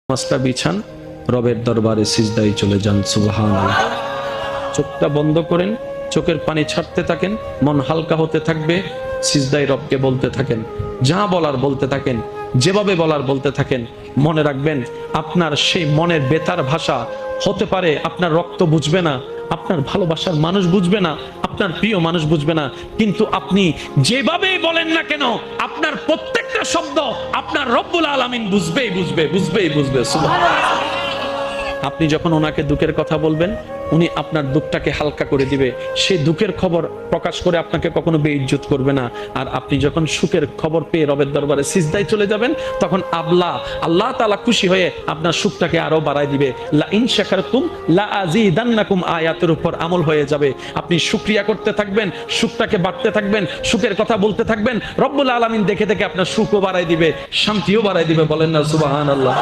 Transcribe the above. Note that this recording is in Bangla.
মাসটা বিছান, রবের দরবারে সিজদায় চলে যান। সুবহানাল্লাহ। চোখটা বন্ধ করেন, চোখের পানি ছাড়তে থাকেন, মন হালকা হতে থাকবে, সিজদায় রবকে বলতে থাকেন, যা বলার বলতে থাকেন, যেভাবে বলার বলতে থাকেন। মনে রাখবেন, আপনার সেই মনের বেতার ভাষা হতে পারে আপনার রক্ত বুঝবে না, আপনার ভালোবাসার মানুষ বুঝবে না, আপনার প্রিয় মানুষ বুঝবে না, কিন্তু আপনি যেভাবেই বলেন না কেন, আপনার প্রত্যেকটা শব্দ আপনার রব্বুল আলামিন বুঝবেই বুঝবে। সুবহানাল্লাহ। আপনি যখন ওনাকে দুঃখের কথা বলবেন, উনি আপনার দুঃখটাকে হালকা করে দিবে। সেই দুঃখের খবর প্রকাশ করে আপনাকে কখনো বেইজ্জত করবে না। আর আপনি যখন সুখের খবর পেয়ে রবের দরবারে সিজদায় চলে যাবেন, তখন আল্লাহ তাআলা খুশি হয়ে আপনার সুখটাকে আরো বাড়ায় দিবে। লা ইন শাকারতুম লা আযীদান্নাকুম আয়াতের উপর আমল হয়ে যাবে। আপনি শুকরিয়া করতে থাকবেন, সুখটাকে বাড়তে থাকবেন, সুখের কথা বলতে থাকবেন, রব্বুল আলামিন দেখে দেখে আপনার সুখও বাড়ায় দিবে, শান্তিও বাড়ায় দিবে। বলেন না সুবহানাল্লাহ।